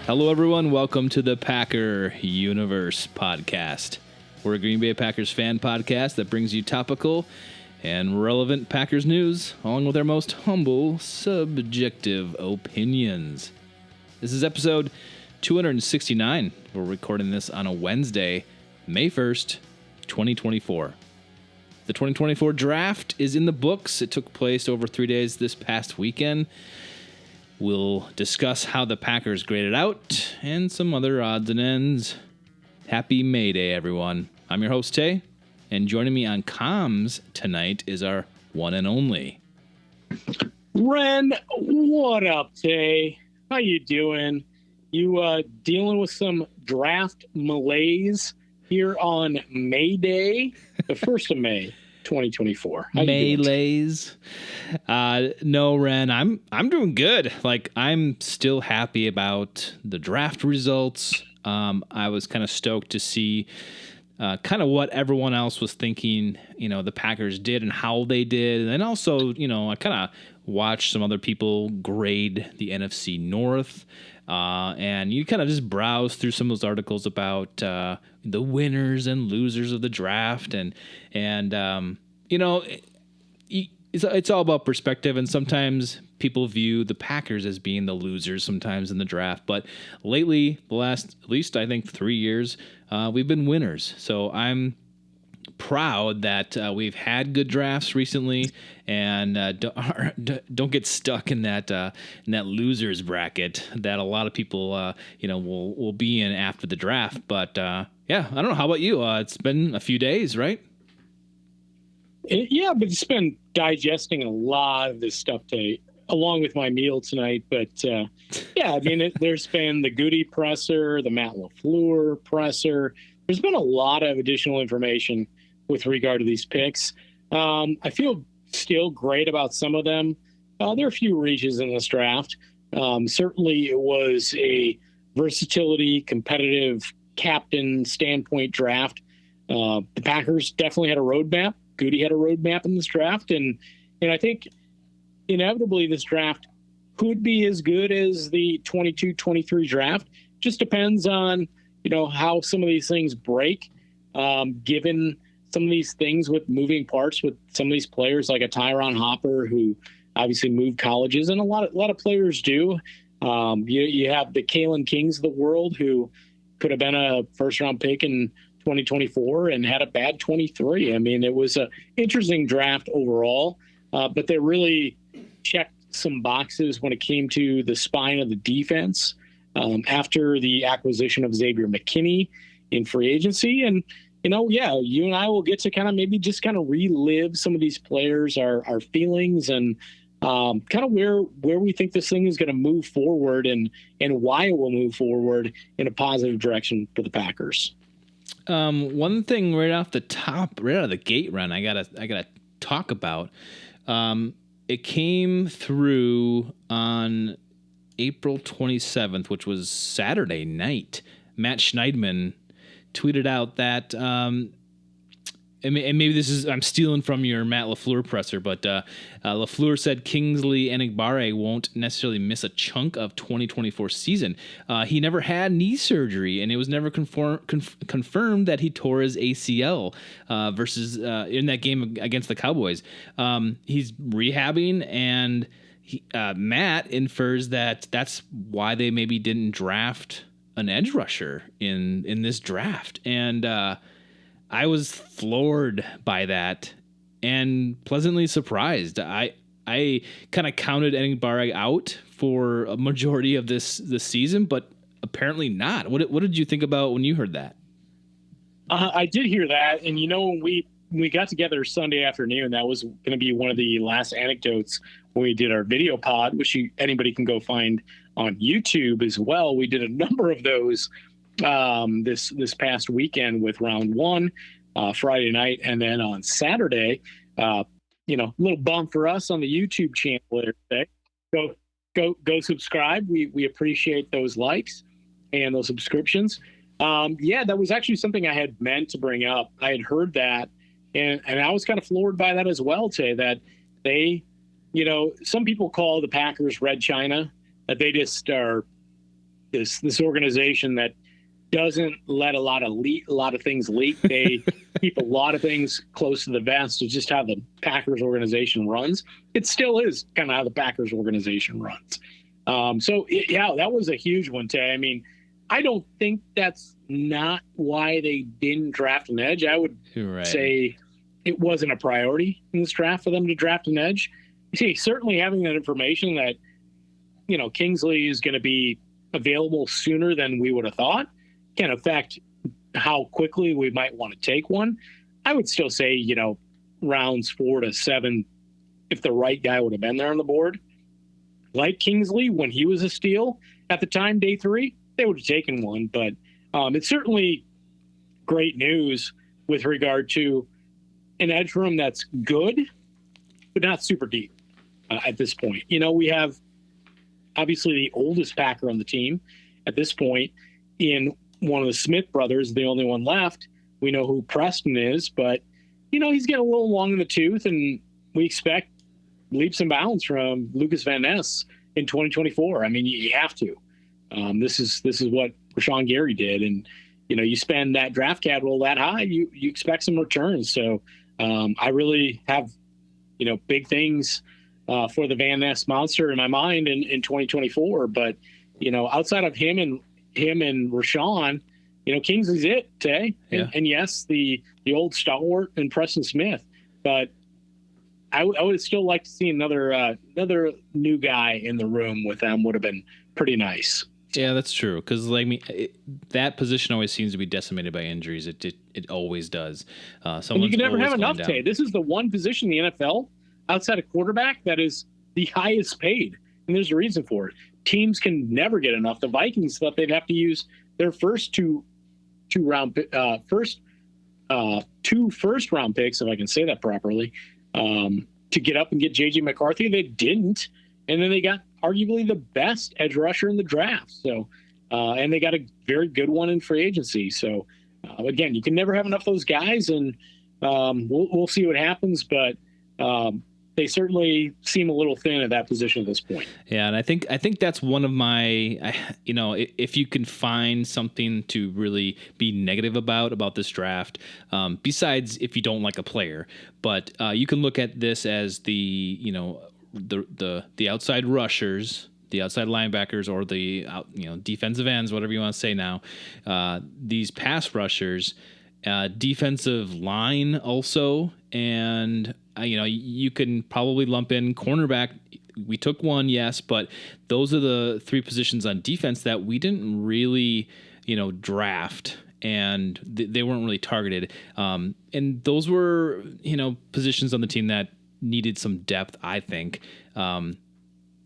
Hello, everyone. Welcome to the Packer Universe podcast. We're a Green Bay Packers fan podcast that brings you topical and relevant Packers news, along with our most humble, subjective opinions. This is episode 269. We're recording this on a Wednesday, May 1st, 2024. The 2024 draft is in the books. It took place over 3 days this past weekend. We'll discuss how the Packers graded out and some other odds and ends. Happy May Day, everyone. I'm your host, Tay, and joining me on comms tonight is our one and only Ren. What up, Tay? How you doing? You dealing with some draft malaise here on May Day, the 1st of May, 2024. Maylays. No, Ren, I'm doing good. Like, I'm still happy about the draft results. I was kind of stoked to see kind of what everyone else was thinking, the Packers did and how they did. And then also, I kind of watched some other people grade the NFC North. And you kind of just browse through some of those articles about the winners and losers of the draft. It's all about perspective. And sometimes people view the Packers as being the losers sometimes in the draft. But lately, the last, at least I think 3 years, we've been winners. So I'm proud that we've had good drafts recently, and don't get stuck in that losers bracket that a lot of people will be in after the draft. But yeah, I don't know. How about you? It's been a few days, right? Yeah, but it's been digesting a lot of this stuff today, along with my meal tonight. But yeah, I mean, there's been the Goody presser, the Matt LaFleur presser. There's been a lot of additional information with regard to these picks. I feel still great about some of them. There are a few reaches in this draft. Certainly it was a versatility, competitive captain standpoint draft. The Packers definitely had a roadmap. Goody had a roadmap in this draft. And I think inevitably this draft could be as good as the 22-23 draft. Just depends on, how some of these things break, given some of these things with moving parts with some of these players like a Tyron Hopper, who obviously moved colleges, and a lot of players do. You have the Kalen Kings of the world, who could have been a first round pick in 2024 and had a bad 23. I mean, it was an interesting draft overall, but they really checked some boxes when it came to the spine of the defense after the acquisition of Xavier McKinney in free agency. And you and I will get to kind of maybe just kind of relive some of these players, our feelings, and kind of where we think this thing is going to move forward and why it will move forward in a positive direction for the Packers. One thing right out of the gate, Ren, I gotta talk about. It came through on April 27th, which was Saturday night. Matt Schneidman tweeted out that, and maybe I'm stealing from your Matt LaFleur presser, but LaFleur said Kingsley Enagbare won't necessarily miss a chunk of 2024 season. He never had knee surgery, and it was never confirmed that he tore his ACL versus in that game against the Cowboys. He's rehabbing, and Matt infers that that's why they maybe didn't draft an edge rusher in this draft. And I was floored by that and pleasantly surprised. I kind of counted Enagbare out for a majority of this season, but apparently not. What did you think about when you heard that? I did hear that, and when we got together Sunday afternoon, that was going to be one of the last anecdotes when we did our video pod, which anybody can go find on YouTube as well. We did a number of those this past weekend with round one, Friday night, and then on Saturday, little bump for us on the YouTube channel today. Go subscribe. We appreciate those likes and those subscriptions. That was actually something I had meant to bring up. I had heard that, and I was kind of floored by that as well, Tay, that they, some people call the Packers Red China, that they just are this organization that doesn't let a lot of things leak. They keep a lot of things close to the vest. It's just how the Packers organization runs. It still is kind of how the Packers organization runs. That was a huge one, Tay. I mean, I don't think that's not why they didn't draft an edge. I would say it wasn't a priority in this draft for them to draft an edge. You see, certainly having that information that, Kingsley is going to be available sooner than we would have thought can affect how quickly we might want to take one. I would still say, rounds 4 to 7, if the right guy would have been there on the board. Like Kingsley, when he was a steal at the time, day 3, they would have taken one. But it's certainly great news with regard to an edge room that's good, but not super deep at this point. We have obviously the oldest Packer on the team at this point in one of the Smith brothers, the only one left. We know who Preston is, but, he's getting a little long in the tooth, and we expect leaps and bounds from Lucas Van Ness in 2024. I mean, you have to. This is what Rashawn Gary did, and you spend that draft capital that high, you expect some returns. So I really have big things for the Van Ness monster in my mind in 2024. But outside of him and Rashawn, Kingsley's it, Tay. Yeah. And yes, the old stalwart and Preston Smith, but I would still like to see another new guy in the room with them. Would have been pretty nice. Yeah, that's true. Because that position always seems to be decimated by injuries. It always does. And you can never have enough, Tay. This is the one position in the NFL outside of quarterback that is the highest paid, and there's a reason for it. Teams can never get enough. The Vikings thought they'd have to use their first two first round picks, if I can say that properly, to get up and get JJ McCarthy. They didn't, and then they got arguably the best edge rusher in the draft. So, and they got a very good one in free agency. So, again, you can never have enough of those guys, and we'll see what happens. But they certainly seem a little thin at that position at this point. Yeah, and I think that's one of my, if you can find something to really be negative about this draft, besides if you don't like a player, but you can look at this as the outside rushers, the outside linebackers, or the defensive ends, whatever you want to say now. These pass rushers, defensive line also, and you can probably lump in cornerback. We took one, yes, but those are the 3 positions on defense that we didn't really, draft, and they weren't really targeted. And those were, positions on the team that needed some depth, I think, at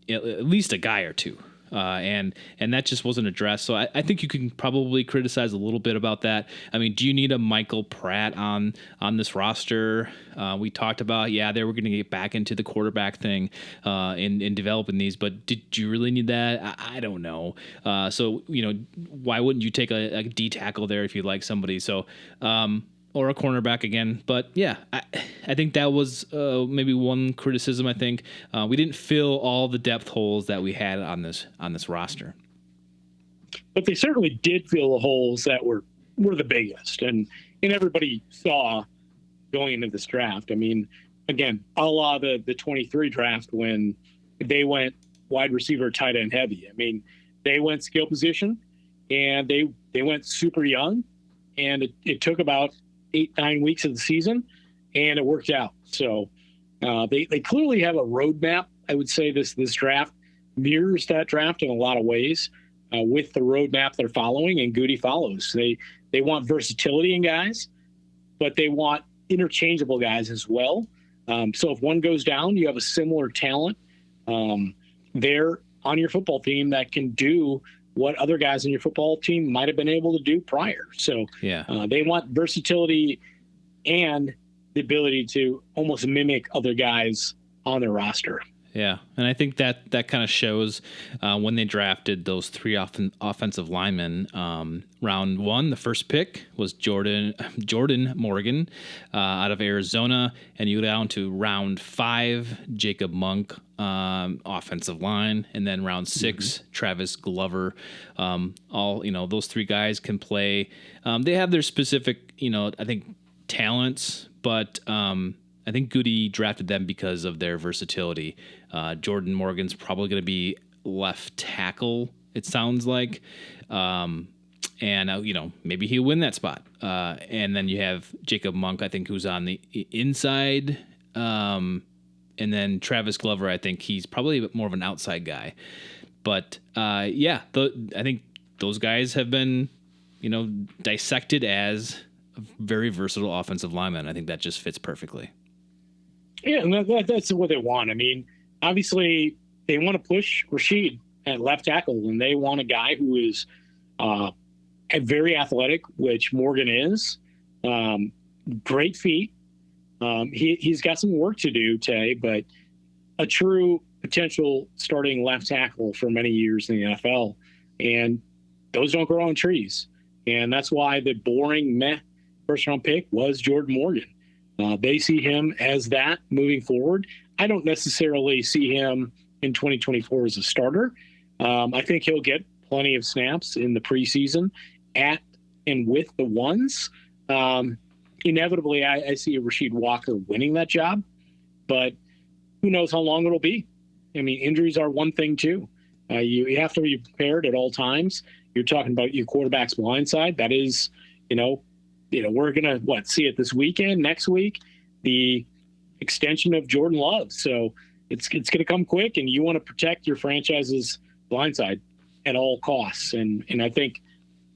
least a guy or two. And that just wasn't addressed. So I think you can probably criticize a little bit about that. I mean, do you need a Michael Pratt on this roster? We talked about, they were going to get back into the quarterback thing in developing these, but did you really need that? I don't know. So, why wouldn't you take a D tackle there if you like somebody? So, or a cornerback again. But yeah, I think that was maybe one criticism. I think we didn't fill all the depth holes that we had on this roster. But they certainly did fill the holes that were the biggest, and everybody saw going into this draft. I mean, again, a la the 23 draft when they went wide receiver, tight end heavy. I mean, they went skill position, and they went super young, and it took about 8-9 weeks of the season, and it worked out. So they clearly have a roadmap. I would say this draft mirrors that draft in a lot of ways with the roadmap they're following, and Goody follows. They want versatility in guys, but they want interchangeable guys as well. So if one goes down, you have a similar talent there on your football team that can do what other guys in your football team might have been able to do prior. So they want versatility and the ability to almost mimic other guys on their roster. Yeah, and I think that kind of shows when they drafted those 3 offensive linemen. Round 1, the first pick was Jordan Morgan out of Arizona, and you go down to round 5, Jacob Monk offensive line, and then round 6, Travis Glover. All those 3 guys can play. They have their specific, I think talents, but I think Goody drafted them because of their versatility. Jordan Morgan's probably going to be left tackle, it sounds like. And maybe he'll win that spot. And then you have Jacob Monk, I think, who's on the inside. And then Travis Glover, I think he's probably more of an outside guy. But I think those guys have been, dissected as very versatile offensive linemen. I think that just fits perfectly. Yeah, and that's what they want. I mean, obviously, they want to push Rashid at left tackle, and they want a guy who is very athletic, which Morgan is. Great feet. He's got some work to do, Tay, but a true potential starting left tackle for many years in the NFL. And those don't grow on trees. And that's why the boring first-round pick was Jordan Morgan. They see him as that moving forward. I don't necessarily see him in 2024 as a starter. I think he'll get plenty of snaps in the preseason at and with the ones. Inevitably, I see Rashid Walker winning that job, but who knows how long it'll be. I mean, injuries are one thing too. You have to be prepared at all times. You're talking about your quarterback's blind side. That is, we're going to see it this weekend, next week, the extension of Jordan Love. So it's going to come quick, and you want to protect your franchise's blind side at all costs. And I think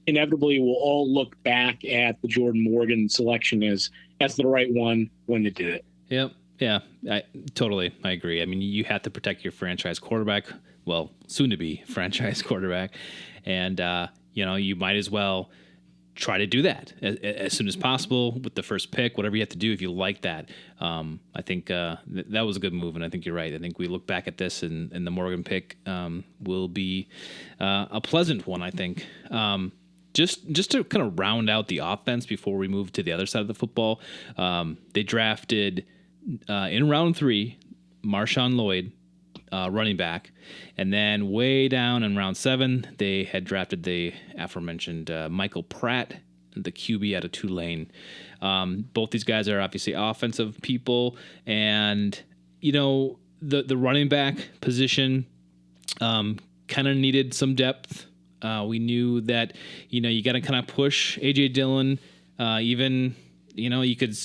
inevitably we'll all look back at the Jordan Morgan selection as the right one when they did it. Yep. Yeah, I agree. I mean, you have to protect your franchise quarterback, well, soon to be franchise quarterback. And, you might as well try to do that as soon as possible with the first pick, whatever you have to do if you like that. I think that was a good move, and I think you're right. I think we look back at this, and the Morgan pick will be a pleasant one, I think. Just to kind of round out the offense before we move to the other side of the football, they drafted in round 3 Marshawn Lloyd, running back, and then way down in round 7 they had drafted the aforementioned Michael Pratt, the QB out of Tulane. Both these guys are obviously offensive people, and the running back position kind of needed some depth. We knew that you got to kind of push AJ Dillon, even you could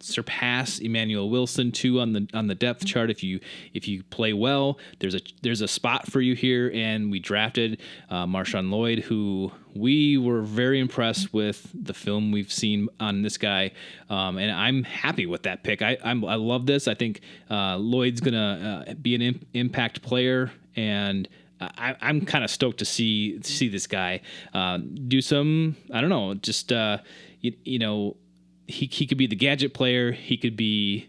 surpass Emmanuel Wilson too on the depth chart if you play well. There's a spot for you here, and we drafted Marshawn Lloyd, who we were very impressed with the film we've seen on this guy, and I'm happy with that pick. I love this. I think Lloyd's gonna be an impact player, and I'm kind of stoked to see this guy do some. I don't know, just He could be the gadget player. He could be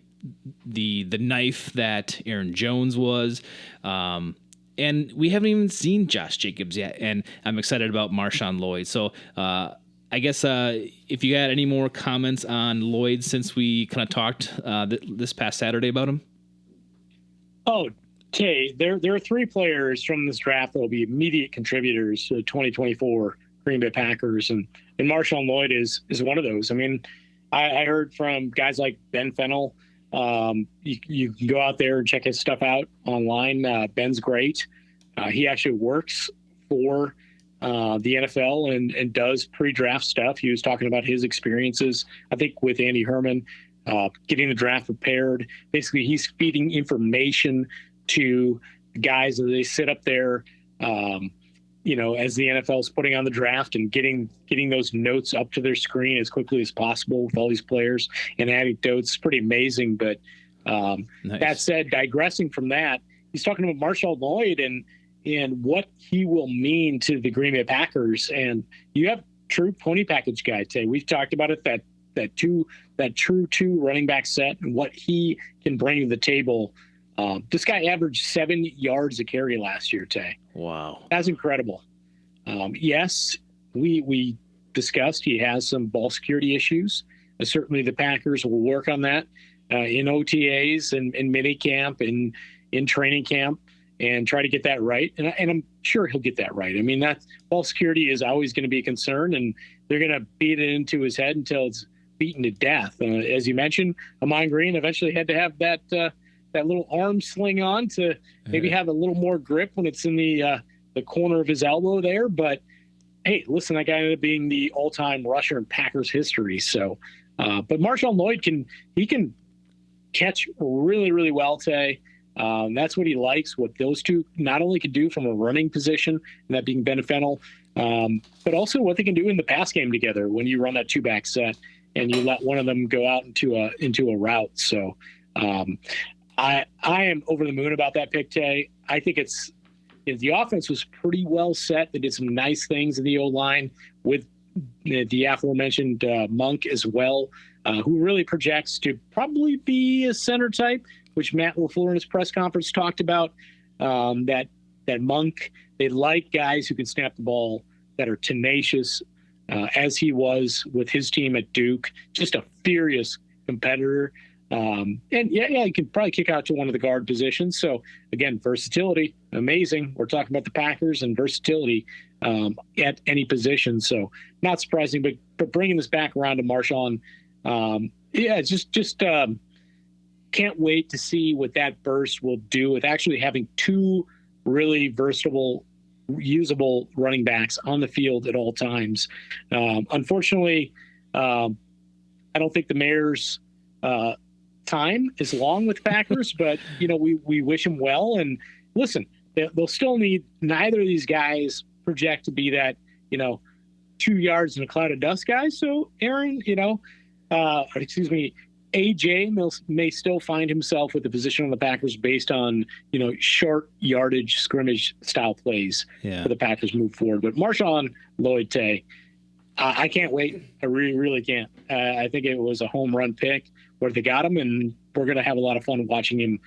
the knife that Aaron Jones was. And we haven't even seen Josh Jacobs yet. And I'm excited about Marshawn Lloyd. So I guess if you got any more comments on Lloyd since we kind of talked this past Saturday about him. Oh, Tay, there are 3 players from this draft that will be immediate contributors to 2024 Green Bay Packers. And Marshawn Lloyd is one of those. I mean, I heard from guys like Ben Fennell. You can go out there and check his stuff out online. Ben's great. He actually works for the NFL and does pre-draft stuff. He was talking about his experiences, I think, with Andy Herman, getting the draft prepared. Basically, he's feeding information to guys as they sit up there, as the NFL is putting on the draft and getting those notes up to their screen as quickly as possible with all these players and anecdotes. It's pretty amazing. But nice. That said, digressing from that, he's talking about Marshawn Lloyd and what he will mean to the Green Bay Packers. And you have true pony package guy, Tay. We've talked about it, that true 2 running back set and what he can bring to the table. This guy averaged 7 yards a carry last year, Tay. Wow. That's incredible. Yes, we discussed he has some ball security issues. Certainly the Packers will work on that in OTAs and mini camp and in training camp and try to get that right. And I'm sure he'll get that right. I mean, that ball security is always going to be a concern, and they're going to beat it into his head until it's beaten to death. As you mentioned, Amon Green eventually had to have that little arm sling on to maybe have a little more grip when it's in the corner of his elbow there. But hey, listen, that guy ended up being the all-time rusher in Packers history. So, but Marshawn Lloyd can catch really, really well today. That's what he likes, what those two not only can do from a running position, and that being Ben Fennell, but also what they can do in the pass game together when you run that two-back set and you let one of them go out into a route. So I am over the moon about that pick, Tay. I think the offense was pretty well set. They did some nice things in the O-line with the aforementioned Monk as well, who really projects to probably be a center type, which Matt LaFleur in his press conference talked about, that Monk, they like guys who can snap the ball, that are tenacious, as he was with his team at Duke, just a furious competitor. And he can probably kick out to one of the guard positions. So again, versatility, amazing. We're talking about the Packers and versatility at any position. So not surprising, but bringing this back around to Marshawn, just can't wait to see what that burst will do with actually having two really versatile, usable running backs on the field at all times. Unfortunately, I don't think the Mayor's time is long with Packers, but we wish him well. And listen, they'll still need, neither of these guys project to be that 2 yards in a cloud of dust guy. So Aaron, AJ may still find himself with the position on the Packers based on short yardage scrimmage style plays for the Packers move forward. But Marshawn Lloyd, Tay, I can't wait. I really, really can't. I think it was a home run pick where they got him, and we're going to have a lot of fun watching him,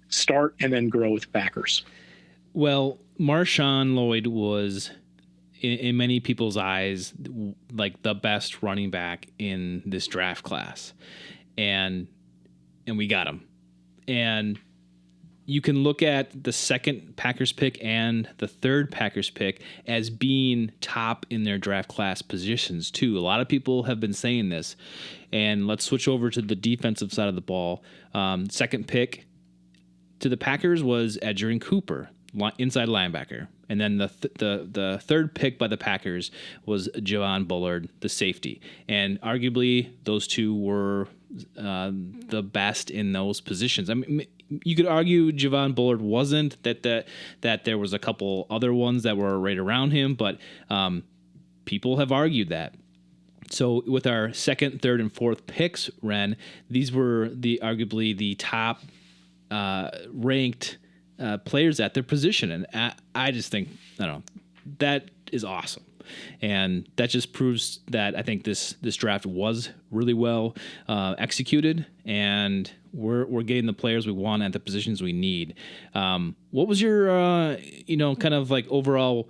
start and then grow with the Packers. Well, Marshawn Lloyd was, in many people's eyes, like the best running back in this draft class, and we got him. And you can look at the second Packers pick and the third Packers pick as being top in their draft class positions too. A lot of people have been saying this. And let's switch over to the defensive side of the ball. Second pick to the Packers was Edgerrin Cooper, inside linebacker. And then the third pick by the Packers was Javon Bullard, the safety. And arguably those two were the best in those positions. I mean, you could argue Javon Bullard wasn't, that there was a couple other ones that were right around him, but people have argued that. So with our second, third, and fourth picks, Ren, these were arguably the top ranked players at their position, and I just think, that is awesome. And that just proves that I think this draft was really well executed, and we're getting the players we want at the positions we need. What was your kind of like overall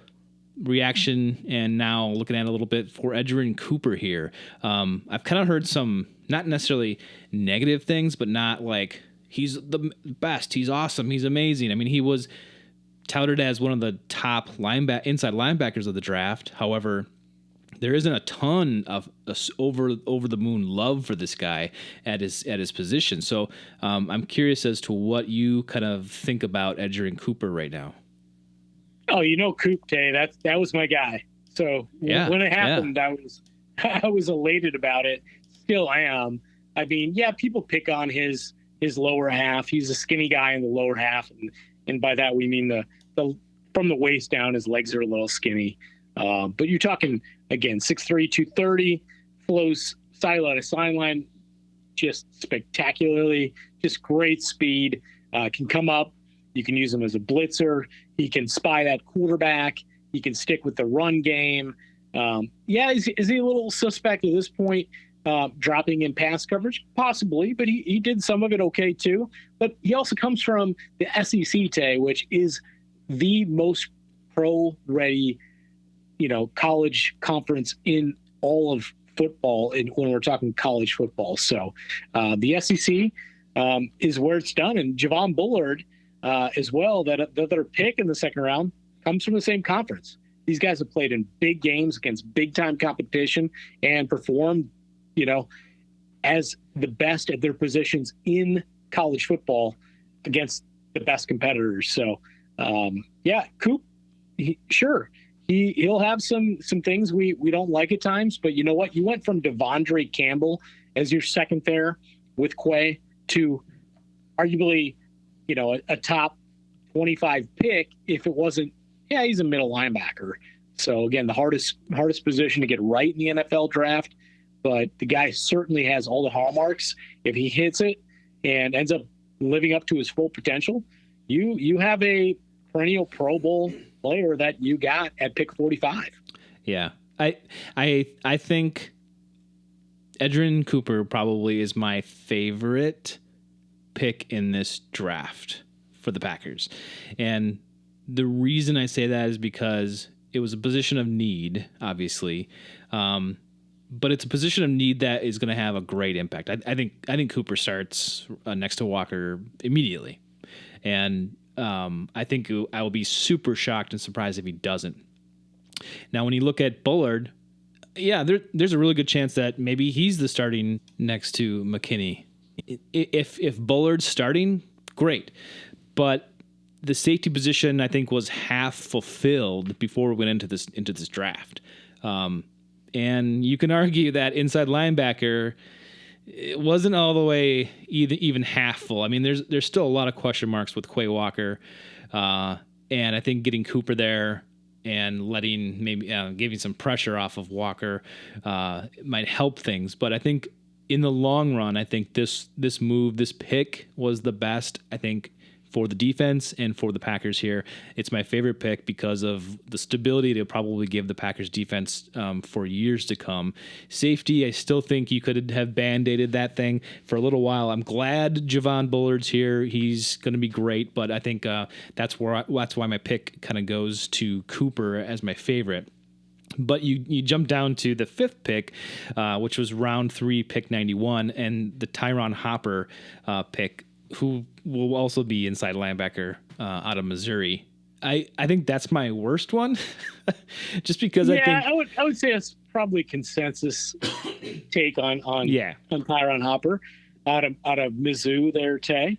reaction, and now looking at it a little bit for Edgerrin Cooper here? I've kind of heard some not necessarily negative things, but not like he's the best, he's awesome, he's amazing. I mean, he was touted as one of the top inside linebackers of the draft. However, there isn't a ton of over the moon love for this guy at his position. So I'm curious as to what you kind of think about Edgerrin Cooper right now. Oh, Coop, Tay, that was my guy. So when it happened, I was elated about it. Still am. I mean, people pick on his lower half. He's a skinny guy in the lower half, and by that we mean the from the waist down, his legs are a little skinny. But you're talking again 6'3", 230, flows sideline to sideline, just spectacularly, just great speed. Can come up. You can use him as a blitzer. He can spy that quarterback. He can stick with the run game. Is he a little suspect at this point, dropping in pass coverage? Possibly, but he did some of it okay too. But he also comes from the SEC, Tay, which is the most pro-ready, college conference in all of football, when we're talking college football. So the SEC is where it's done. And Javon Bullard, as well that their pick in the second round comes from the same conference. These guys have played in big games against big time competition and performed, as the best at their positions in college football against the best competitors. So, Coop, he'll have some things we don't like at times, but you know what? You went from Devondre Campbell as your second there with Quay to arguably, a top 25 pick if it wasn't. Yeah, he's a middle linebacker. So again, the hardest position to get right in the NFL draft. But the guy certainly has all the hallmarks. If he hits it and ends up living up to his full potential, you have a perennial Pro Bowl player that you got at pick 45. Yeah, I think Edgerrin Cooper probably is my favorite pick in this draft for the Packers, and the reason I say that is because it was a position of need, obviously. But it's a position of need that is going to have a great impact. I think Cooper starts next to Walker immediately, and I think I will be super shocked and surprised if he doesn't. Now, when you look at Bullard, yeah, there's a really good chance that maybe he's the starting next to McKinney. If Bullard's starting, great, but the safety position I think was half fulfilled before we went into this draft. And you can argue that inside linebacker, it wasn't all the way even half full. I mean, there's still a lot of question marks with Quay Walker, and I think getting Cooper there and letting maybe giving some pressure off of Walker might help things. But I think in the long run, I think this pick was the best. I think for the defense and for the Packers here. It's my favorite pick because of the stability to probably give the Packers defense for years to come. Safety, I still think you could have band-aided that thing for a little while. I'm glad Javon Bullard's here. He's going to be great, but I think that's why my pick kind of goes to Cooper as my favorite. But you jump down to the fifth pick, which was round 3, pick 91, and the Tyron Hopper pick, who will also be inside linebacker out of Missouri. I think that's my worst one, just because I think I would say it's probably consensus take on Tyron Hopper out of Mizzou there, Tay.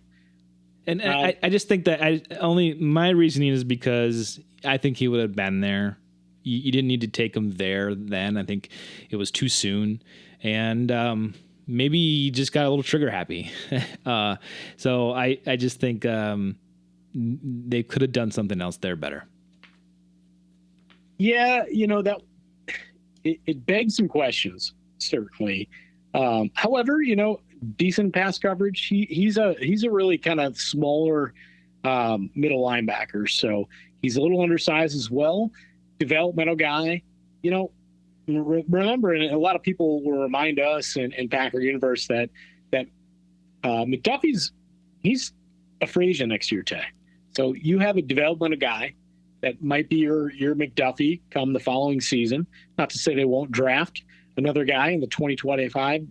And I just think that my reasoning is because I think he would have been there. You didn't need to take him there then. I think it was too soon, and maybe you just got a little trigger happy. So I just think they could have done something else there better. Yeah, that it begs some questions, certainly. However, decent pass coverage. He's a really kind of smaller middle linebacker, so he's a little undersized as well. Developmental guy, remember, and a lot of people will remind us in Packer Universe that McDuffie's he's a free agent next year, Tay. So you have a developmental guy that might be your McDuffie come the following season. Not to say they won't draft another guy in the 2025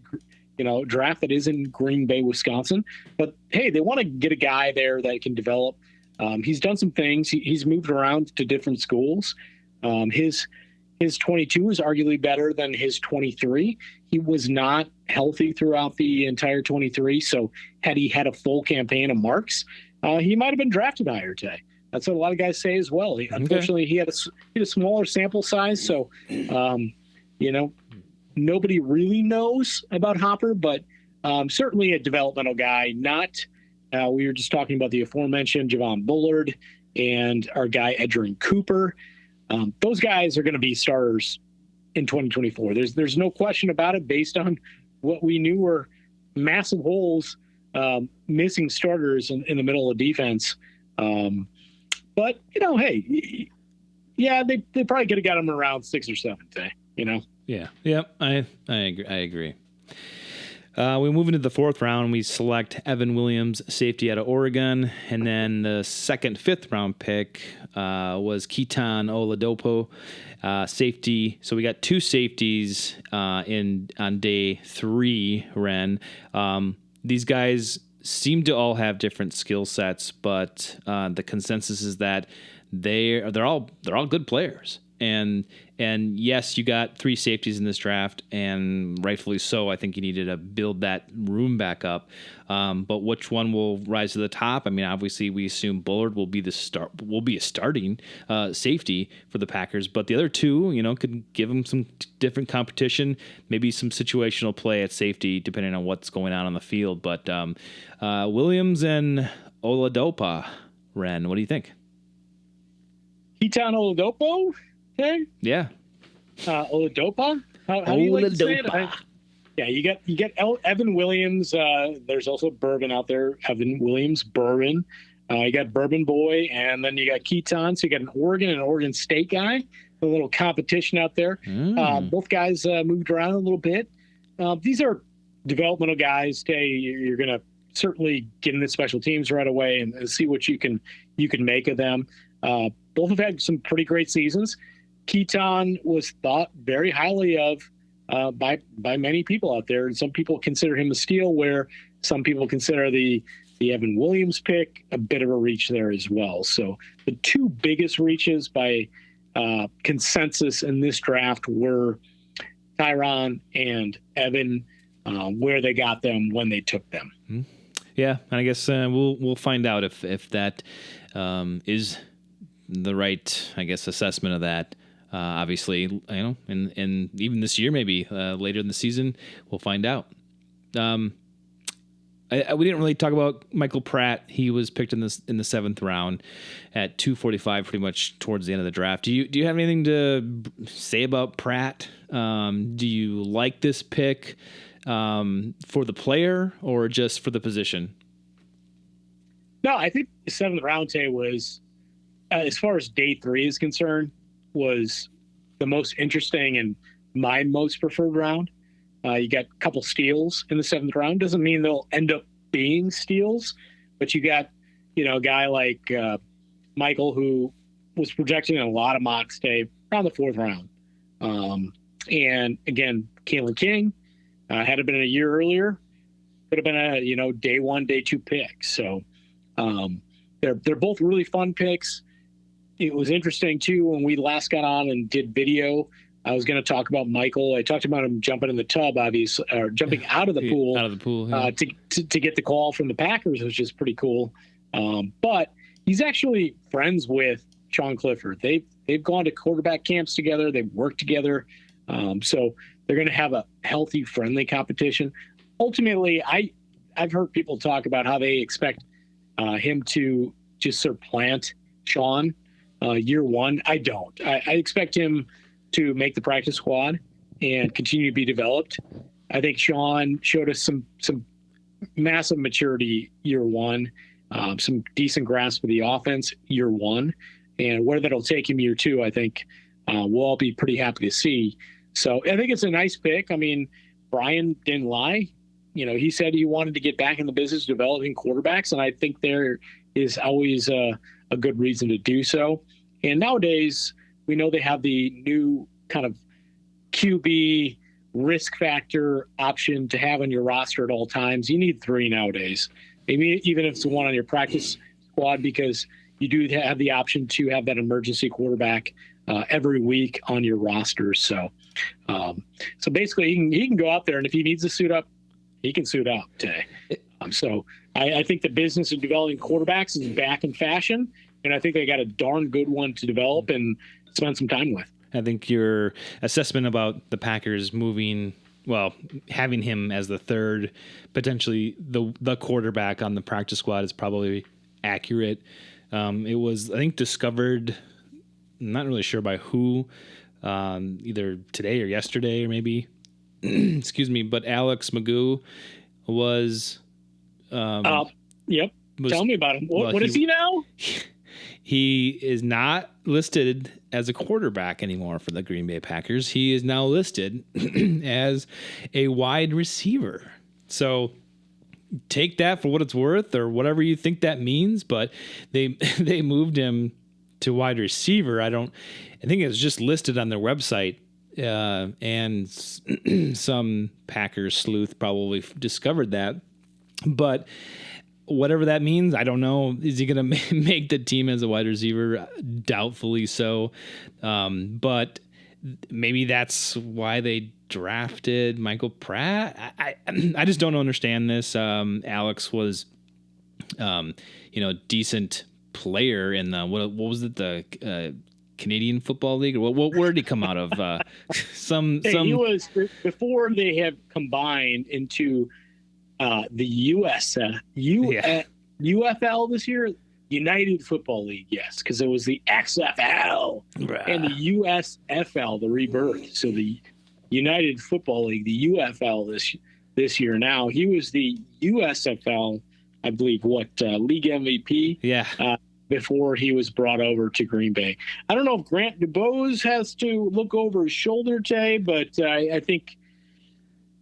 draft that is in Green Bay, Wisconsin. But hey, they want to get a guy there that can develop. He's done some things. He's moved around to different schools. His 22 is arguably better than his 23. He was not healthy throughout the entire 23. So had he had a full campaign of marks, he might have been drafted higher today. That's what a lot of guys say as well. Unfortunately, he had a smaller sample size. So, nobody really knows about Hopper, but certainly a developmental guy. We were just talking about the aforementioned Javon Bullard and our guy Edgerrin Cooper. Those guys are going to be starters in 2024. There's no question about it based on what we knew were massive holes, missing starters in the middle of defense. But, hey, yeah, they probably could have got him around 6 or 7 today, Yeah. Yep. I agree. We move into the 4th round. We select Evan Williams, safety out of Oregon. And then the 2nd, 5th round pick was Keaton Oladipo, safety. So we got 2 safeties on day 3, Ren. These guys seem to all have different skill sets, but the consensus is that they're all good players. And yes, you got 3 safeties in this draft, and rightfully so. I think you needed to build that room back up. But which one will rise to the top? I mean, obviously, we assume Bullard will be a starting safety for the Packers. But the other 2, could give them some different competition, maybe some situational play at safety, depending on what's going on the field. But Williams and Oladopa, Ren, what do you think? Keaton Oladopo? Okay. Yeah. Oladopa? How do you like to say it? Yeah, you get Evan Williams. There's also Bourbon out there. Evan Williams, Bourbon. You got Bourbon Boy, and then you got Keaton. So you got an Oregon State guy. A little competition out there. Both guys moved around a little bit. These are developmental guys. You're going to certainly get into special teams right away and see what you can make of them. Both have had some pretty great seasons. Keaton was thought very highly of by many people out there, and some people consider him a steal, where some people consider the Evan Williams pick a bit of a reach there as well. So the 2 biggest reaches by consensus in this draft were Tay Ren and Evan, where they got them when they took them. Yeah, and I guess we'll find out if that is the right, I guess, assessment of that. Obviously, and even this year, maybe later in the season, we'll find out. We didn't really talk about Michael Pratt. He was picked in the 7th round at 245, pretty much towards the end of the draft. Do you have anything to say about Pratt? Do you like this pick for the player or just for the position? No, I think the 7th round today was, as far as day 3 is concerned, was the most interesting and my most preferred round. You got a couple steals in the 7th round. Doesn't mean they'll end up being steals, but you got, a guy like Michael, who was projected in a lot of mocks today around the 4th round. And again, Kalen King, had it been a year earlier, could have been a, day 1, day 2 pick. So they're both really fun picks. It was interesting too when we last got on and did video. I was going to talk about Michael. I talked about him jumping in the tub, obviously, or jumping out of the pool, yeah. To get the call from the Packers, which is pretty cool. But he's actually friends with Sean Clifford. They've gone to quarterback camps together. They've worked together. So they're going to have a healthy, friendly competition. Ultimately, I've heard people talk about how they expect him to just supplant Sean year 1. I don't. I expect him to make the practice squad and continue to be developed. I think Sean showed us some massive maturity year 1, some decent grasp of the offense year 1, and where that'll take him year 2, I think we'll all be pretty happy to see. So I think it's a nice pick. I mean, Brian didn't lie. He said he wanted to get back in the business of developing quarterbacks, and I think there is always a good reason to do so. And nowadays, we know they have the new kind of QB risk factor option to have on your roster at all times. You need 3 nowadays, maybe even if it's one on your practice squad, because you do have the option to have that emergency quarterback every week on your roster. So basically, he can go out there, and if he needs to suit up, he can suit up today. So I think the business of developing quarterbacks is back in fashion, and I think they got a darn good one to develop and spend some time with. I think your assessment about the Packers having him as the 3rd, potentially the quarterback on the practice squad is probably accurate. It was, I think, discovered, I'm not really sure by who, either today or yesterday or maybe, excuse me, but Alex Magoo was... Yep. Tell me about him. What is he now? He is not listed as a quarterback anymore for the Green Bay Packers. He is now listed as a wide receiver. So take that for what it's worth, or whatever you think that means. But they moved him to wide receiver. I think it was just listed on their website. And some Packers sleuth probably discovered that. But whatever that means, I don't know. Is he going to make the team as a wide receiver? Doubtfully so. But maybe that's why they drafted Michael Pratt. I just don't understand this. Alex was, decent player in the, what was it? The, Canadian Football League, or where did he come out of? He was, before they have combined into the UFL this year, United Football League, yes, because it was the XFL and the USFL, the rebirth. So the United Football League, the UFL this year. Now he was the USFL, I believe, league MVP. Yeah. Before he was brought over to Green Bay. I don't know if Grant DuBose has to look over his shoulder, Tay, but I think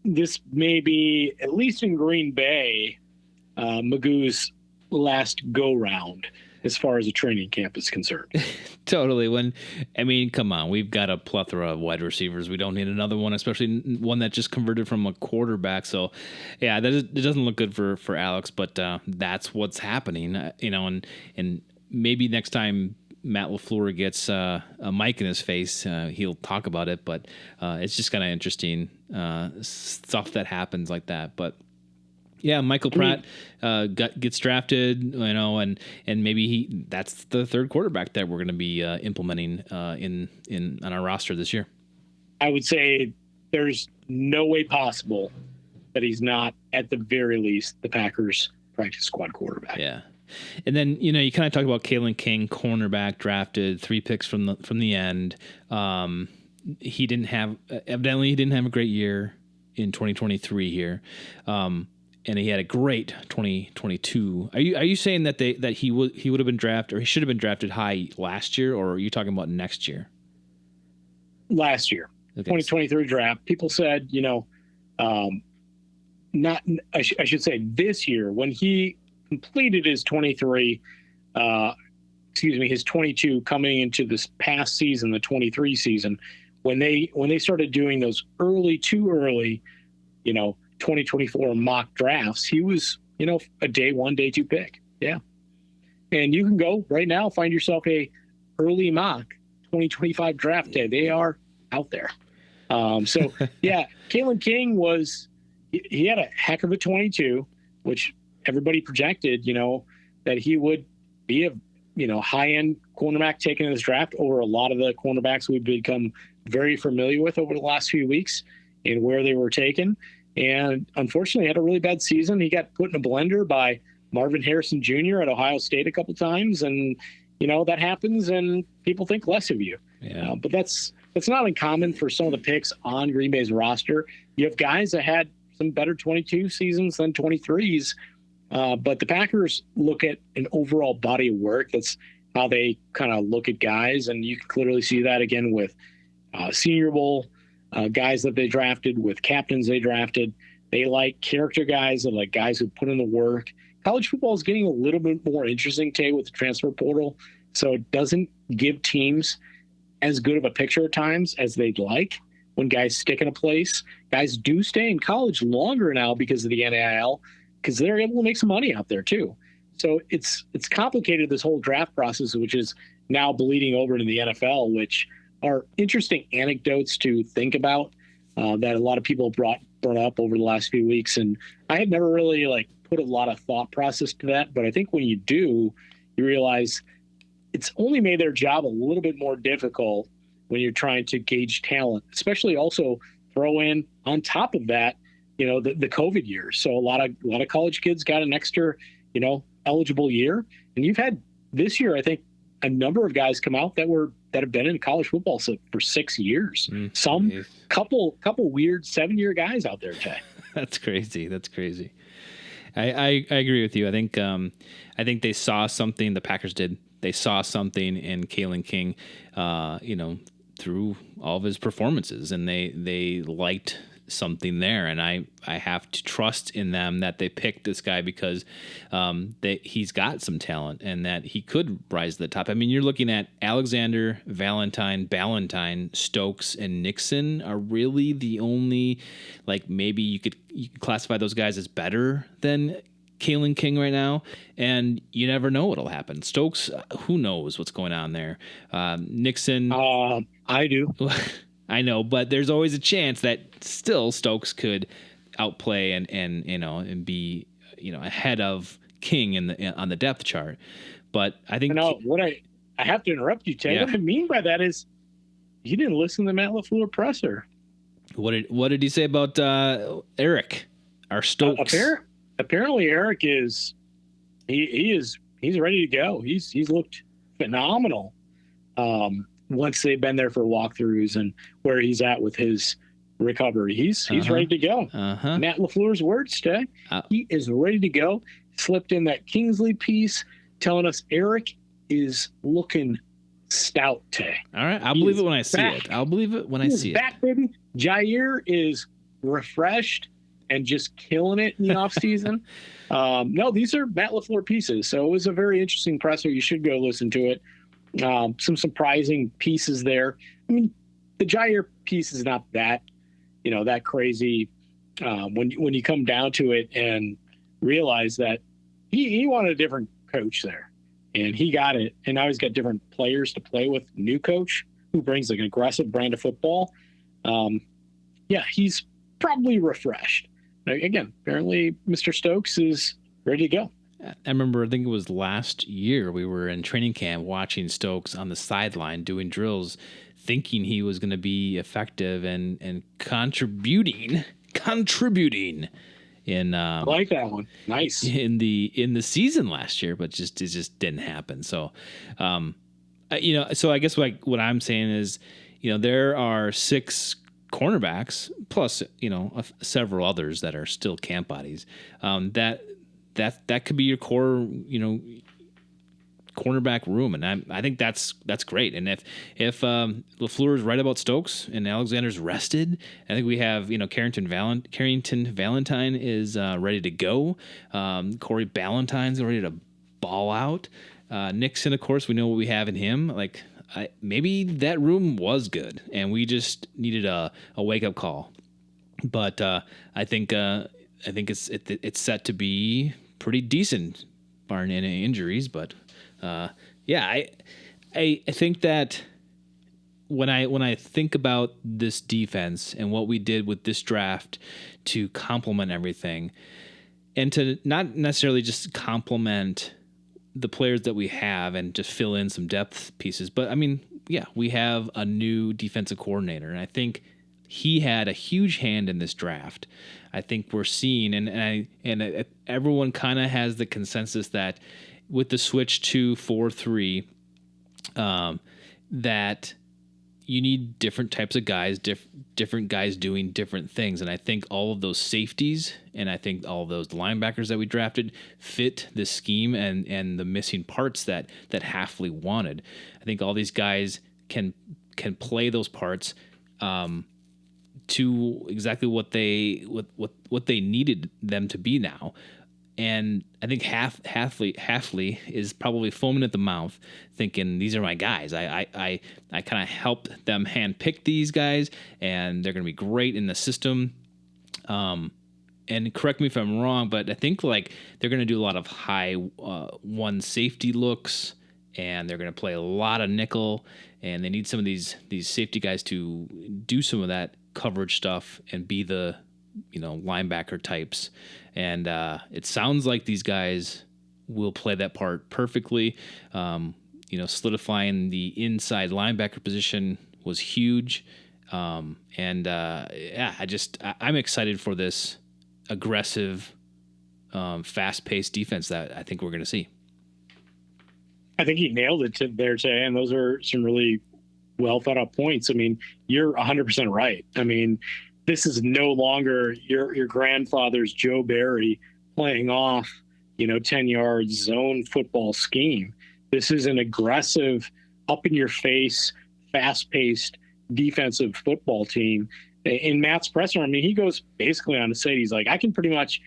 this may be, at least in Green Bay, Magoo's last go-round as far as a training camp is concerned. Totally. Come on, we've got a plethora of wide receivers. We don't need another one, especially one that just converted from a quarterback. So, yeah, it doesn't look good for Alex, but that's what's happening, and maybe next time Matt LaFleur gets a mic in his face, he'll talk about it, but it's just kind of interesting stuff that happens like that. But yeah, Michael Pratt gets drafted, and maybe that's the third quarterback that we're going to be implementing on our roster this year. I would say there's no way possible that he's not, at the very least, the Packers practice squad quarterback. Yeah. And then, you kind of talk about Kalen King, cornerback, drafted 3 picks from the end. He didn't have a great year in 2023 here. And he had a great 2022. Are you saying that he would have been drafted, or he should have been drafted high last year, or are you talking about next year? Last year, okay. 2023 draft. People said, I should say this year, when he completed his 22 coming into this past season, the 23 season, when they started doing those too early, 2024 mock drafts, he was, a day 1, day 2 pick. Yeah. And you can go right now, find yourself a early mock 2025 draft day. They are out there. So yeah, Kalen King he had a heck of a 22, which everybody projected, that he would be a, high-end cornerback taken in this draft over a lot of the cornerbacks we've become very familiar with over the last few weeks and where they were taken. And unfortunately, had a really bad season. He got put in a blender by Marvin Harrison Jr. at Ohio State a couple times. And, that happens and people think less of you. Yeah. But that's not uncommon for some of the picks on Green Bay's roster. You have guys that had some better 22 seasons than 23s. But the Packers look at an overall body of work. That's how they kind of look at guys. And you can clearly see that again with Senior Bowl guys that they drafted, with captains they drafted. They like character guys. They like guys who put in the work. College football is getting a little bit more interesting today with the transfer portal. So it doesn't give teams as good of a picture at times as they'd like when guys stick in a place. Guys do stay in college longer now because of the NIL, because they're able to make some money out there too. So it's complicated, this whole draft process, which is now bleeding over into the NFL, which are interesting anecdotes to think about that a lot of people brought up over the last few weeks. And I had never really put a lot of thought process to that. But I think when you do, you realize it's only made their job a little bit more difficult when you're trying to gauge talent, especially also throw in on top of that, the COVID years. So a lot of college kids got an extra, eligible year. And you've had this year, I think, a number of guys come out that have been in college football for 6 years. Some couple weird 7-year guys out there, Tay. That's crazy. I agree with you. I think they saw something. The Packers did. They saw something in Kalen King, through all of his performances, and they liked something there. And I have to trust in them that they picked this guy because he's got some talent and that he could rise to the top. I mean, you're looking at Alexander, Valentine, Stokes, and Nixon are really the only, maybe you could classify those guys as better than Kalen King right now, and you never know what'll happen. Stokes, who knows what's going on there? Nixon, I do. I know, but there's always a chance that still Stokes could outplay and be ahead of King on the depth chart. But I think I have to interrupt you, Tay. Yeah. What I mean by that is you didn't listen to Matt LaFleur presser. What did he say about Eric, our Stokes? Apparently Eric is he's ready to go. He's looked phenomenal once they've been there for walkthroughs and where he's at with his recovery. He's ready to go. Matt LaFleur's words today. He is ready to go. Slipped in that Kingsley piece telling us Eric is looking stout today. All right. I'll believe it when I see it. I'll believe it when I see it. Back, baby. Jair is refreshed and just killing it in the offseason. No, these are Matt LaFleur pieces. So it was a very interesting presser. You should go listen to it. Some surprising pieces there. I mean, the Jair piece is not that, that crazy when you come down to it and realize that he wanted a different coach there. And he got it. And now he's got different players to play with. New coach who brings an aggressive brand of football. He's probably refreshed. Again, apparently Mr. Stokes is ready to go. I remember, I think it was last year, we were in training camp watching Stokes on the sideline doing drills, thinking he was going to be effective and contributing in I like that one. Nice. In the season last year, but it just didn't happen. So, so I guess what I'm saying is, there are 6 cornerbacks plus, several others that are still camp bodies. That could be your core, cornerback room, and I think that's great. And if LaFleur is right about Stokes and Alexander's rested, I think we have Carrington Valentine is ready to go. Corey Ballantyne's ready to ball out. Nixon, of course, we know what we have in him. Like maybe that room was good, and we just needed a wake up call. But I think it's set to be pretty decent, barring any injuries. But I think that when I think about this defense and what we did with this draft to complement everything, and to not necessarily just complement the players that we have and just fill in some depth pieces, but I mean, we have a new defensive coordinator, and I think he had a huge hand in this draft. I think we're seeing, and everyone kind of has the consensus that with the switch to 4-3, that you need different types of guys, different guys doing different things. And I think all of those safeties and I think all of those linebackers that we drafted fit the scheme and the missing parts that Hafley wanted. I think all these guys can play those parts to exactly what they needed them to be now. And I think Hafley is probably foaming at the mouth, thinking these are my guys. I kind of helped them handpick these guys, and they're going to be great in the system. And correct me if I'm wrong, but I think they're going to do a lot of high one safety looks, and they're going to play a lot of nickel, and they need some of these safety guys to do some of that coverage stuff and be the linebacker types. And it sounds like these guys will play that part perfectly. Solidifying the inside linebacker position was huge. I'm excited for this aggressive, fast-paced defense that I think we're going to see. I think he nailed it there today, and those are some really well thought out points. I mean, you're 100% right. I mean, this is no longer your grandfather's Joe Barry playing off, 10-yard zone football scheme. This is an aggressive, up in your face, fast paced defensive football team. In Matt's presser, I mean, he goes basically on to say, he's like, I can pretty much,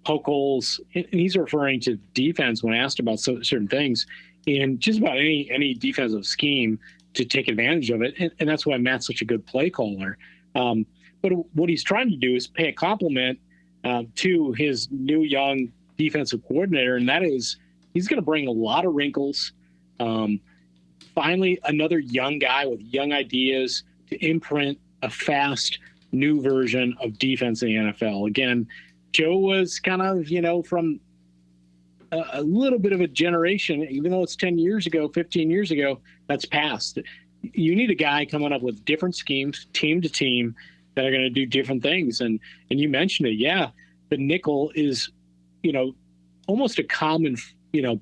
poke holes. And he's referring to defense when asked about certain things in just about any defensive scheme to take advantage of it. And that's why Matt's such a good play caller. But what he's trying to do is pay a compliment to his new young defensive coordinator, and that is he's going to bring a lot of wrinkles. Finally, another young guy with young ideas to imprint a fast new version of defense in the NFL. Again, Joe was kind of, from a little bit of a generation, even though it's 10 years ago, 15 years ago, that's past. You need a guy coming up with different schemes, team to team, that are going to do different things. And you mentioned it. Yeah. The nickel is, almost a common,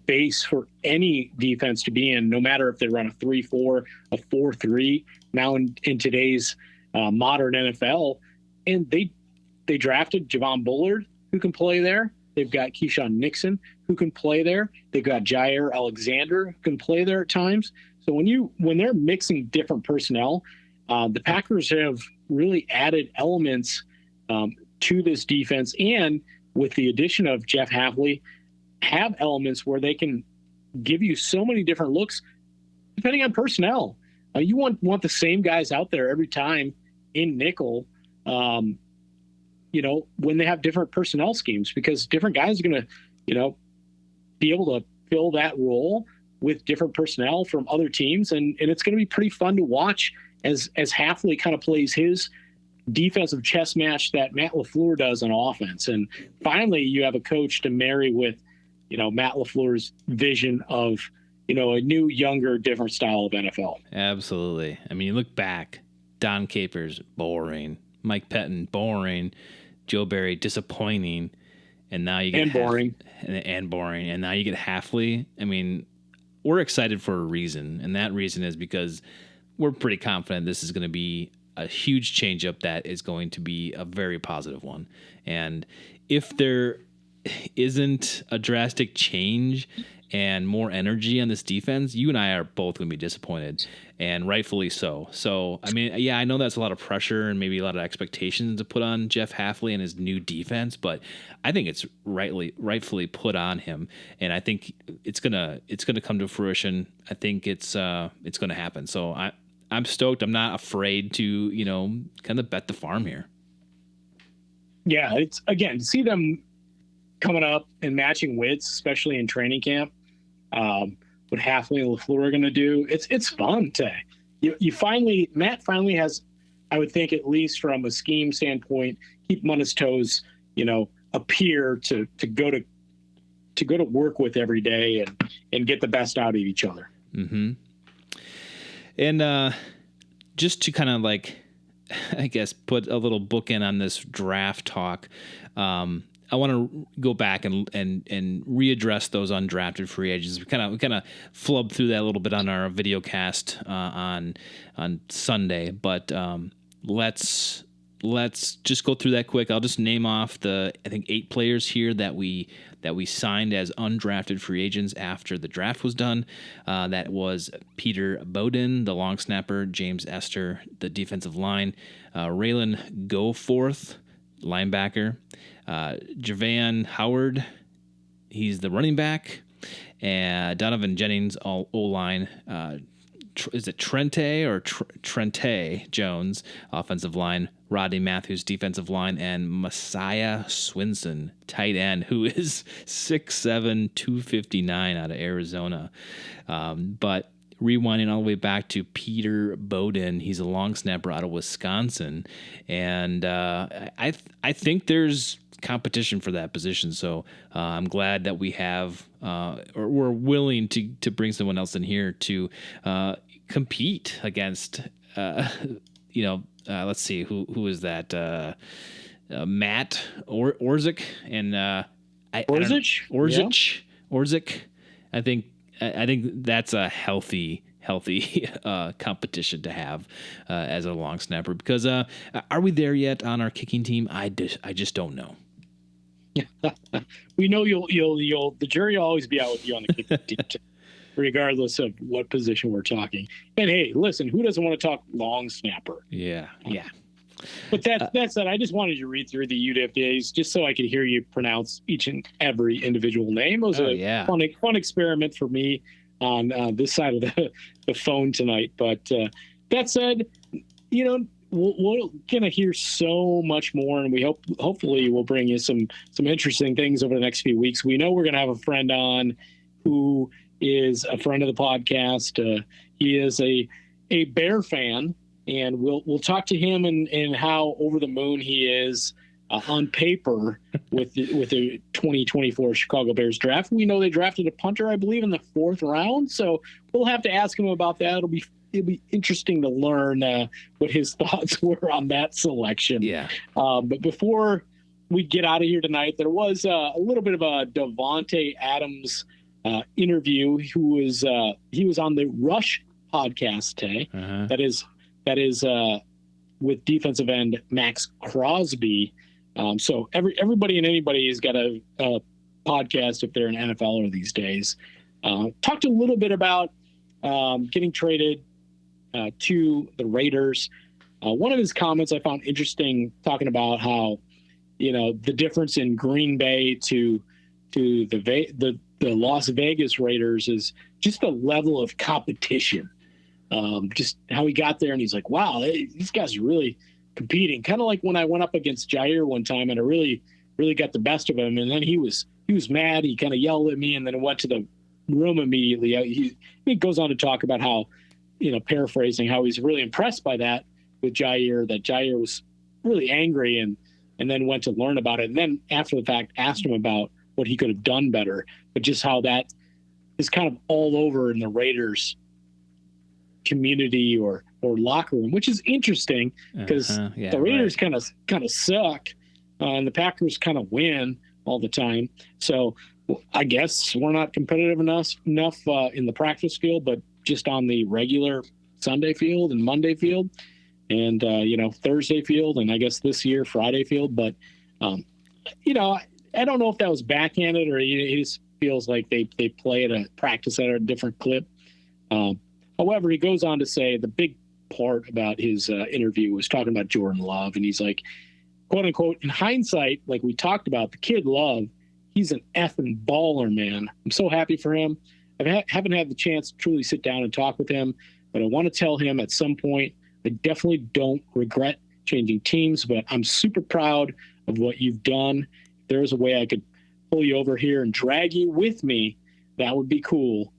base for any defense to be in, no matter if they run a 3-4, a 4-3 now in today's modern NFL. And they drafted Javon Bullard, who can play there. They've got Keyshawn Nixon, who can play there. They've got Jair Alexander, who can play there at times. So when they're mixing different personnel, the Packers have really added elements to this defense, and with the addition of Jeff Hafley, have elements where they can give you so many different looks depending on personnel. You want the same guys out there every time in nickel, when they have different personnel schemes, because different guys are going to, be able to fill that role with different personnel from other teams. And it's going to be pretty fun to watch as Hafley kind of plays his defensive chess match that Matt LaFleur does on offense. And finally, you have a coach to marry with, Matt LaFleur's vision of, a new, younger, different style of NFL. Absolutely. I mean, you look back, Don Capers, boring. Mike Pettin, boring. Joe Barry, disappointing. And now you get boring. And boring. And now you get Hafley. I mean, we're excited for a reason. And that reason is because we're pretty confident this is going to be a huge changeup that is going to be a very positive one. And if there isn't a drastic change and more energy on this defense, you and I are both going to be disappointed, and rightfully so. So, I mean, yeah, I know that's a lot of pressure and maybe a lot of expectations to put on Jeff Hafley and his new defense, but I think it's rightfully put on him, and I think it's gonna come to fruition. I think it's gonna happen. So I'm stoked. I'm not afraid to kind of bet the farm here. Yeah, it's again to see them coming up and matching wits, especially in training camp. What Hafley and LaFleur are going to do, it's fun. Matt finally has, I would think, at least from a scheme standpoint, keep him on his toes. Appear to go to work with every day and get the best out of each other. Mm-hmm. And just to kind of I guess put a little bookend on this draft talk. I want to go back and readdress those undrafted free agents. We kind of flubbed through that a little bit on our video cast on Sunday, but let's just go through that quick. I'll just name off I think 8 players here that we signed as undrafted free agents after the draft was done. That was Peter Bowden, the long snapper, James Esther, the defensive line, Raylan Goforth, linebacker, Javan Howard, he's the running back, and Donovan Jennings, O-line. Is it Trente or Trente Jones, offensive line, Rodney Matthews, defensive line, and Messiah Swinson, tight end, who is 6'7", 259 out of Arizona. But rewinding all the way back to Peter Bowden, he's a long snapper out of Wisconsin, and I think there's competition for that position. So I'm glad that we have or we're willing to bring someone else in here to compete against. Let's see who is that? Matt Orzik and Orzik. I think that's a healthy competition to have as a long snapper, because are we there yet on our kicking team? I just don't know. We know the jury will always be out with you on the kicking team, regardless of what position we're talking. And hey, listen, who doesn't want to talk long snapper? Yeah. But that said, I just wanted to read through the UDFAs just so I could hear you pronounce each and every individual name. It was a fun experiment for me on this side of the phone tonight. But that said, we're gonna hear so much more, and hopefully we'll bring you some interesting things over the next few weeks. We know we're gonna have a friend on who is a friend of the podcast. He is a Bear fan, and we'll talk to him and how over the moon he is on paper with the 2024 Chicago Bears draft. We know they drafted a punter, I believe, in the 4th round, so we'll have to ask him about that. It'll be interesting to learn what his thoughts were on that selection. Yeah. But before we get out of here tonight, there was a little bit of a Devontae Adams interview. He was on the Rush podcast today. Uh-huh. That is with defensive end Max Crosby. So everybody and anybody has got a podcast if they're an NFLer these days. Talked a little bit about getting traded to the Raiders. One of his comments I found interesting, talking about how, the difference in Green Bay to the Las Vegas Raiders is just the level of competition. Just how he got there, and he's like, wow, these guys are really competing. Kind of like when I went up against Jair one time, and I really got the best of him, and then he was mad. He kind of yelled at me, and then went to the room immediately. He goes on to talk about how, paraphrasing, how he's really impressed by that with Jair, that Jair was really angry and then went to learn about it. And then after the fact, asked him about what he could have done better, but just how that is kind of all over in the Raiders community or locker room, which is interesting because the Raiders kind of suck and the Packers kind of win all the time. So I guess we're not competitive enough in the practice field, but just on the regular Sunday field and Monday field and, Thursday field. And I guess this year, Friday field. But, I don't know if that was backhanded or he just feels like they play at a practice at a different clip. However, he goes on to say the big part about his interview was talking about Jordan Love. And he's like, quote unquote, in hindsight, like we talked about, the kid Love, he's an effing baller, man. I'm so happy for him. I haven't had the chance to truly sit down and talk with him, but I want to tell him at some point, I definitely don't regret changing teams, but I'm super proud of what you've done. If there was a way I could pull you over here and drag you with me, that would be cool.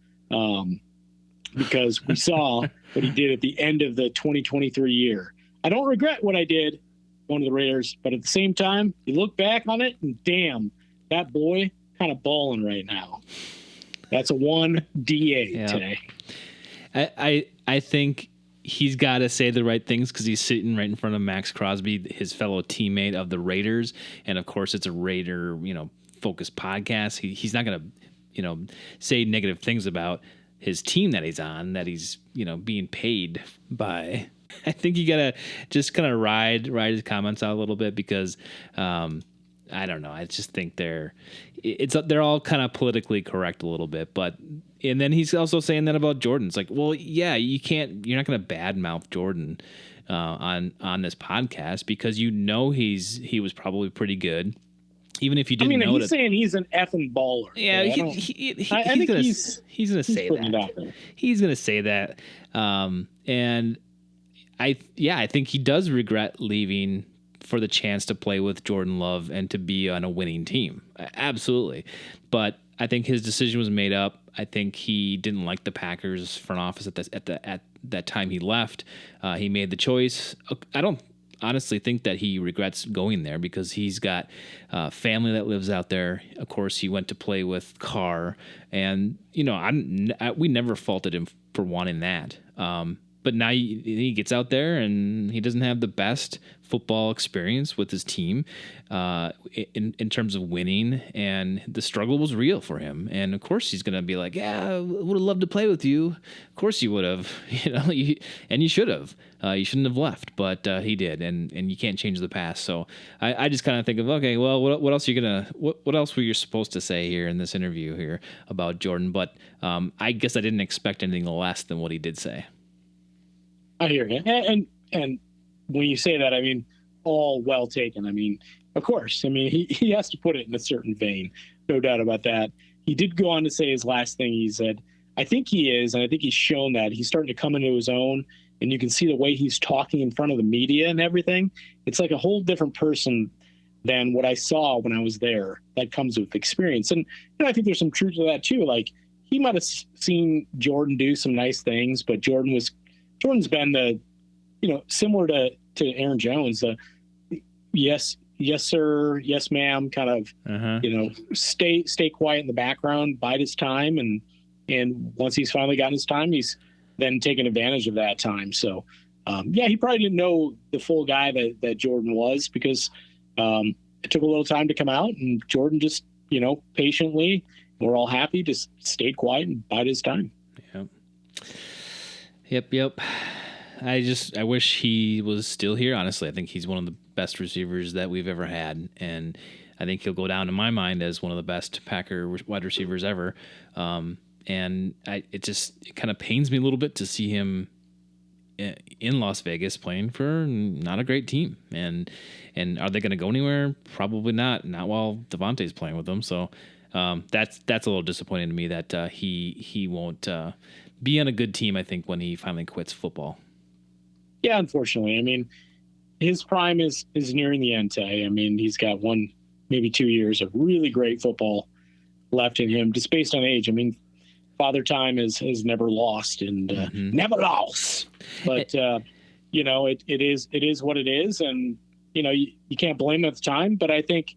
Because we saw what he did at the end of the 2023 year. I don't regret what I did going to the Raiders, but at the same time, you look back on it and damn, that boy kind of balling right now. That's a 1 DA today. I think he's got to say the right things because he's sitting right in front of Max Crosby, his fellow teammate of the Raiders. And of course it's a Raider, focused podcast. He's not going to, say negative things about his team that he's on, that he's, being paid by. I think you got to just kind of ride his comments out a little bit because, I don't know. I just think they're all kind of politically correct a little bit, and then he's also saying that about Jordan. It's like, well, yeah, you're not going to badmouth Jordan, on this podcast because he was probably pretty good. Even if you didn't know he's saying he's an effing baller. Yeah, I think he's going to say that. He's going to say that. And I think he does regret leaving for the chance to play with Jordan Love and to be on a winning team. Absolutely. But I think his decision was made up. I think he didn't like the Packers front office at that time he left. He made the choice. I don't honestly think that he regrets going there because he's got family that lives out there. Of course, he went to play with Carr, and we never faulted him for wanting that. But now he gets out there and he doesn't have the best football experience with his team in terms of winning, and the struggle was real for him. And of course, he's going to be like, "Yeah, I would have loved to play with you." Of course, you would have, and you should have. You shouldn't have left, but he did, and you can't change the past. So I just kind of think of, okay, well, what else are you gonna what else were you supposed to say here in this interview here about Jordan? But I guess I didn't expect anything less than what he did say. I hear you. And when you say that, I mean, all well taken. I mean, of course. I mean, he has to put it in a certain vein. No doubt about that. He did go on to say his last thing. He said, I think he is, and I think he's shown that he's starting to come into his own. and you can see the way he's talking in front of the media and everything. It's like a whole different person than what I saw when I was there. That comes with experience. And I think there's some truth to that too. Like, he might have seen Jordan do some nice things, but Jordan's been the, similar to Aaron Jones, yes sir, yes ma'am, kind of, stay quiet in the background, bide his time, and once he's finally gotten his time, he's then taken advantage of that time. So he probably didn't know the full guy that Jordan was, because it took a little time to come out, and Jordan just, patiently, we're all happy, just stayed quiet and bide his time. Yep. I wish he was still here. Honestly, I think he's one of the best receivers that we've ever had, and I think he'll go down in my mind as one of the best Packer wide receivers ever. And it kind of pains me a little bit to see him in Las Vegas playing for not a great team. And are they going to go anywhere? Probably not. Not while Devontae's playing with them. So that's a little disappointing to me that he won't be on a good team, I think, when he finally quits football. Yeah, unfortunately. I mean, his prime is nearing the end, Tay. I mean, he's got 1, maybe 2 years of really great football left in him, just based on age. I mean, Father Time is never lost, and never lost. But it is what it is, and you can't blame him at the time. But I think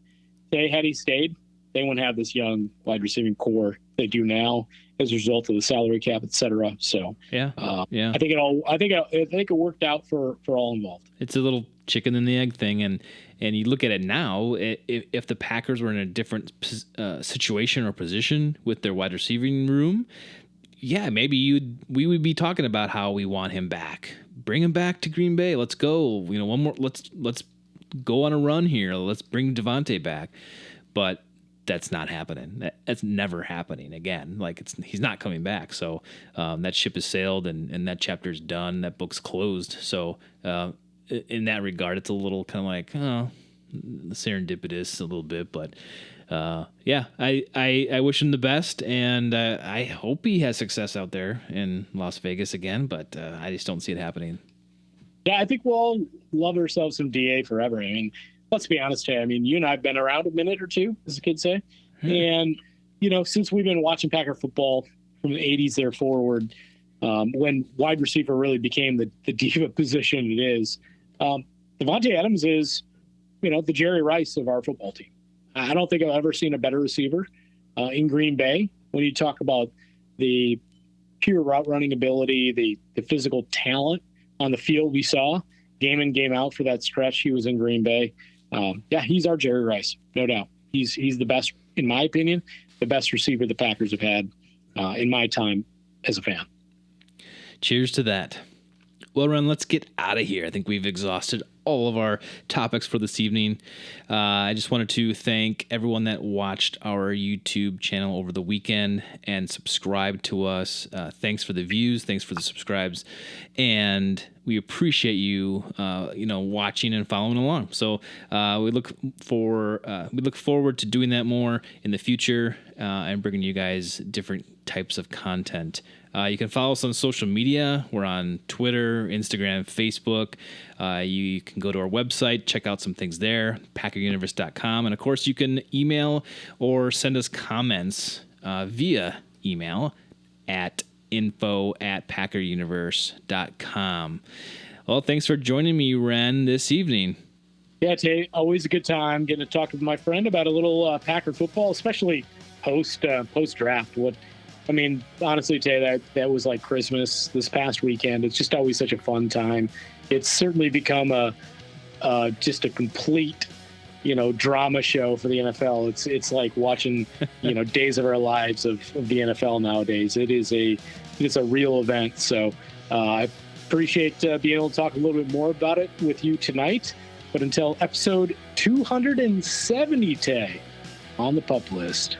had he stayed, they wouldn't have this young wide receiving core they do now as a result of the salary cap, et cetera. So I think it worked out for all involved. It's a little chicken and the egg thing, and you look at it now. If the Packers were in a different situation or position with their wide receiving room, maybe we would be talking about how we want him back. Bring him back to Green Bay. Let's go. One more. Let's go on a run here. Let's bring Devontae back. But that's not happening. That's never happening again. Like, he's not coming back. So that ship has sailed, and that chapter's done. That book's closed. So in that regard, it's a little kind of like, serendipitous a little bit. But I wish him the best, and I hope he has success out there in Las Vegas again. But I just don't see it happening. Yeah, I think we'll all love ourselves some DA forever. I mean, let's be honest, Tay. I mean, you and I have been around a minute or two, as the kids say. And, since we've been watching Packer football from the 80s there forward, when wide receiver really became the diva position it is, Devontae Adams is, the Jerry Rice of our football team. I don't think I've ever seen a better receiver in Green Bay. When you talk about the pure route running ability, the physical talent on the field we saw game in, game out for that stretch he was in Green Bay. He's our Jerry Rice, no doubt. He's the best, in my opinion, the best receiver the Packers have had in my time as a fan. Cheers to that. Well, Ren, let's get out of here. I think we've exhausted all of our topics for this evening. I just wanted to thank everyone that watched our YouTube channel over the weekend and subscribed to us. Thanks for the views. Thanks for the subscribes. And we appreciate you, watching and following along. So we look forward to doing that more in the future and bringing you guys different types of content. You can follow us on social media. We're on Twitter, Instagram, Facebook. You can go to our website, check out some things there, packeruniverse.com. And, of course, you can email or send us comments via email at info@packeruniverse.com. Well, thanks for joining me, Ren, this evening. Yeah, Tay, always a good time getting to talk with my friend about a little Packer football, especially post-draft. Honestly, Tay, that was like Christmas this past weekend. It's just always such a fun time. It's certainly become just a complete, drama show for the NFL. It's like watching, Days of Our Lives of the NFL nowadays. It's a real event. So I appreciate being able to talk a little bit more about it with you tonight. But until episode 270, Tay, on the pup list.